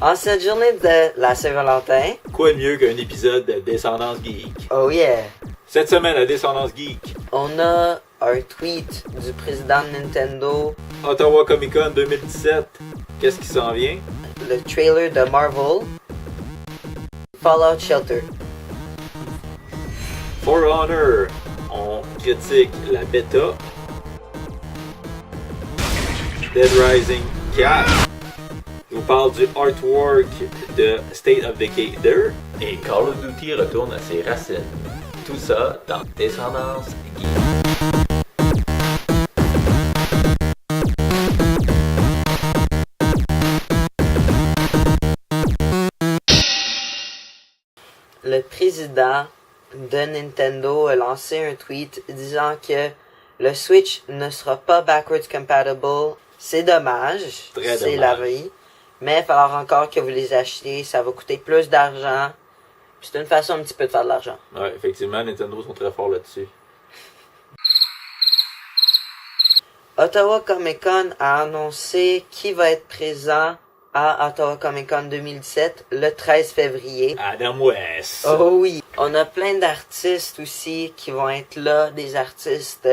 En cette journée de la Saint-Valentin, quoi de mieux qu'un épisode de Descendance Geek? oh yeah, Cette semaine à Descendance Geek, on a un tweet du président de Nintendo, Ottawa Comic Con 2017. Qu'est-ce qui s'en vient? le trailer de Marvel, Fallout Shelter. For Honor, on critique la bêta. Dead Rising 4. Je vous parle du artwork de State of Decay 2. Et Call of Duty retourne à ses racines. Tout ça dans Descendance Geek. Le président de Nintendo a lancé un tweet disant que le Switch ne sera pas backwards compatible. C'est dommage, Très c'est dommage. la vie. Mais il va falloir encore que vous les achetiez, ça va coûter plus d'argent. Puis c'est une façon un petit peu de faire de l'argent. Ouais, effectivement, Nintendo sont très forts là-dessus. Ottawa Comic Con a annoncé qui va être présent à Ottawa Comic Con 2017 le 13 février. Adam West. Oh oui, on a plein d'artistes aussi qui vont être là, des artistes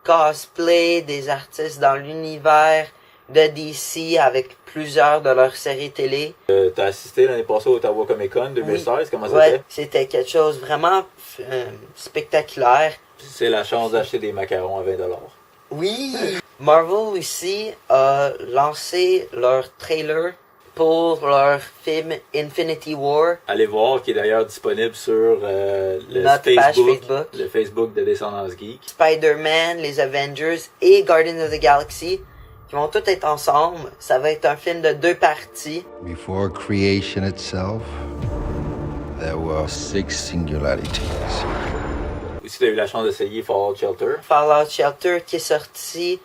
cosplay, des artistes dans l'univers de DC avec plusieurs de leurs séries télé. T'as assisté l'année passée au Ottawa Comic Con 2016, comment Ouais, c'était? c'était quelque chose vraiment spectaculaire. C'est la chance d'acheter des macarons à 20$. Oui! Marvel aussi a lancé leur trailer pour leur film Infinity War. Allez voir, qui est d'ailleurs disponible sur le Notre page Facebook. le Facebook de Descendance Geek. Spider-Man, les Avengers et Guardians of the Galaxy qui vont tous être ensemble. Ça va être un film de 2 parties. Before creation itself, there were 6 singularities. Aussi, tu as eu la chance d'essayer Fallout Shelter. Fallout Shelter qui est sorti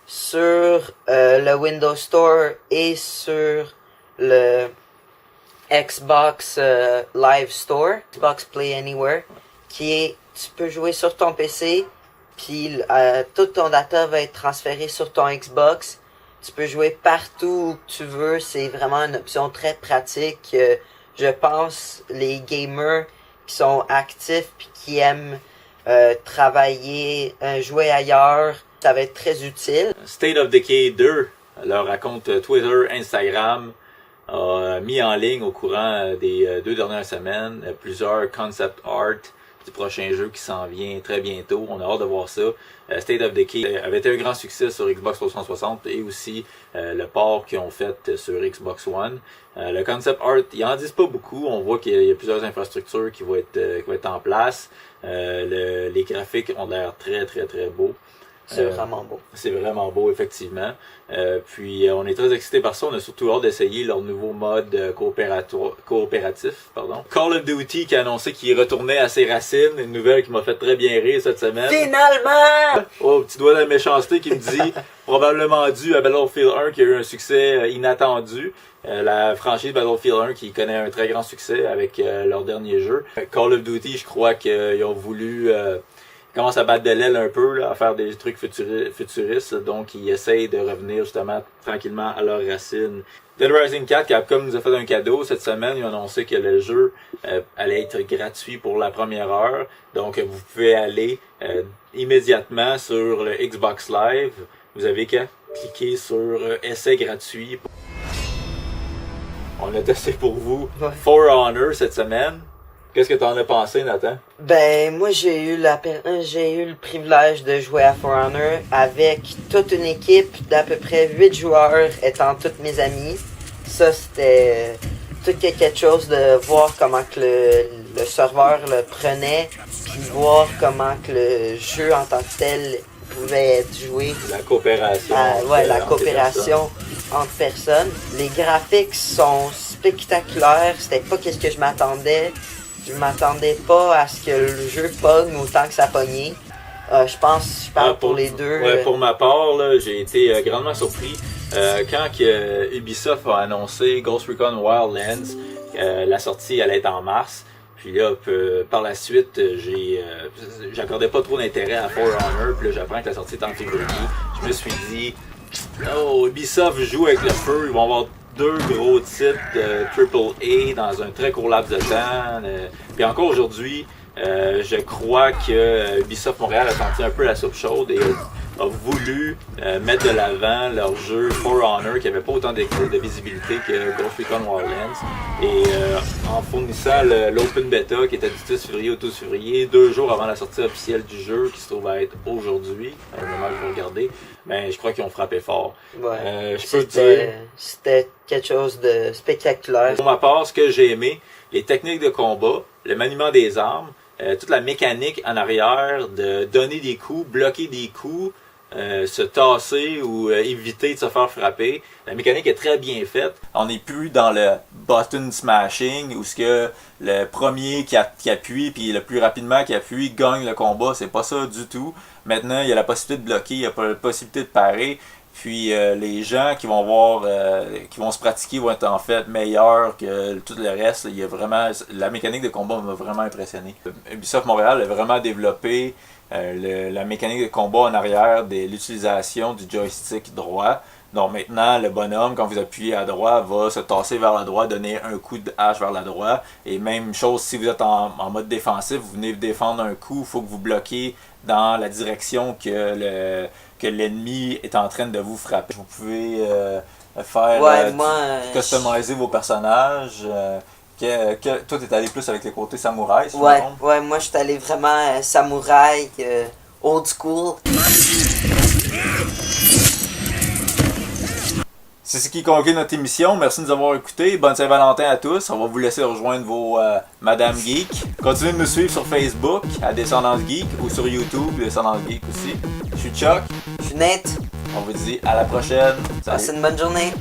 sur le Windows Store et sur le Xbox Live Store, Xbox Play Anywhere, qui est, tu peux jouer sur ton PC, puis tout ton data va être transféré sur ton Xbox. Tu peux jouer partout où tu veux, c'est vraiment une option très pratique. Je pense les gamers qui sont actifs puis qui aiment travailler, jouer ailleurs, ça va être très utile. State of Decay 2, leur compte Twitter, Instagram, a mis en ligne au courant des 2 dernières semaines plusieurs concept art du prochain jeu qui s'en vient très bientôt. On a hâte de voir ça. State of Decay avait été un grand succès sur Xbox 360 et aussi le port qu'ils ont fait sur Xbox One. Le concept art, ils en disent pas beaucoup. On voit qu'il y a plusieurs infrastructures qui vont être en place. Les graphiques ont l'air très très très beaux. C'est vraiment beau. C'est vraiment beau, effectivement. Puis on est très excités par ça. On a surtout hâte d'essayer leur nouveau mode coopératif. Call of Duty qui a annoncé qu'il retournait à ses racines. Une nouvelle qui m'a fait très bien rire cette semaine. Finalement! Oh, petit doigt de la méchanceté qui me dit probablement dû à Battlefield 1 qui a eu un succès inattendu. La franchise Battlefield 1 qui connaît un très grand succès avec leur dernier jeu. Call of Duty, je crois qu'ils ont voulu... commence à battre de l'aile un peu, là, à faire des trucs futuristes, donc ils essayent de revenir justement tranquillement à leurs racines. Dead Rising 4, Capcom nous a fait un cadeau cette semaine, ils ont annoncé que le jeu allait être gratuit pour la première heure, donc vous pouvez aller immédiatement sur le Xbox Live, vous avez qu'à cliquer sur essai gratuit. On a testé pour vous For Honor cette semaine. Qu'est-ce que t'en as pensé, Nathan? Ben, moi, j'ai eu le privilège de jouer à For Honor avec toute une équipe d'à peu près 8 joueurs étant tous mes amis. Ça, c'était tout quelque chose de voir comment que le serveur le prenait, puis voir comment que le jeu en tant que tel pouvait être joué. La coopération. La coopération entre personnes. Les graphiques sont spectaculaires. C'était pas qu'est-ce que je m'attendais. Je m'attendais pas à ce que le jeu pogne autant que ça pognait. Je pense, je parle pour les deux. Ouais, pour ma part, là, j'ai été grandement surpris quand Ubisoft a annoncé Ghost Recon Wildlands. La sortie allait être en mars. Puis là, par la suite, j'accordais pas trop d'intérêt à For Honor. Puis là, j'apprends que la sortie est en février. Je me suis dit, oh, Ubisoft joue avec le feu. Ils vont avoir 2 gros titres de AAA dans un très court laps de temps. Puis encore aujourd'hui, je crois que Ubisoft Montréal a senti un peu la soupe chaude et a voulu mettre de l'avant leur jeu For Honor qui n'avait pas autant de visibilité que Ghost Recon Wildlands. Et en fournissant l'Open Beta qui était du 10 février au 12 février, 2 jours avant la sortie officielle du jeu qui se trouve à être aujourd'hui, au moment où je vais regarder, ben, je crois qu'ils ont frappé fort. Ouais. Je peux dire... C'était quelque chose de spectaculaire. Pour ma part, ce que j'ai aimé, les techniques de combat, le maniement des armes, toute la mécanique en arrière de donner des coups, bloquer des coups, se tasser ou éviter de se faire frapper. La mécanique est très bien faite. On n'est plus dans le button smashing où ce que le premier qui appuie puis le plus rapidement qui appuie gagne le combat. C'est pas ça du tout. Maintenant, il y a la possibilité de bloquer, il y a la possibilité de parer. Puis les gens qui vont se pratiquer vont être en fait meilleurs que tout le reste. Il y a vraiment, la mécanique de combat m'a vraiment impressionné. Ubisoft Montréal a vraiment développé la mécanique de combat en arrière de l'utilisation du joystick droit. Donc maintenant, le bonhomme, quand vous appuyez à droite, va se tasser vers la droite, donner un coup de hache vers la droite. Et même chose, si vous êtes en mode défensif, vous venez défendre un coup, il faut que vous bloquiez dans la direction que l'ennemi est en train de vous frapper. Vous pouvez faire customiser vos personnages. Toi, t'es allé plus avec les côtés samouraï, si ouais, moi je suis allé vraiment samouraï, old school. C'est ce qui conclut notre émission. Merci de nous avoir écoutés. Bonne Saint-Valentin à tous. On va vous laisser rejoindre vos Madame Geek. Continuez de nous suivre sur Facebook à Descendance Geek ou sur YouTube, Descendance Geek aussi. Je suis Chuck. Je suis Nate. On vous dit à la prochaine. Passez une bonne journée.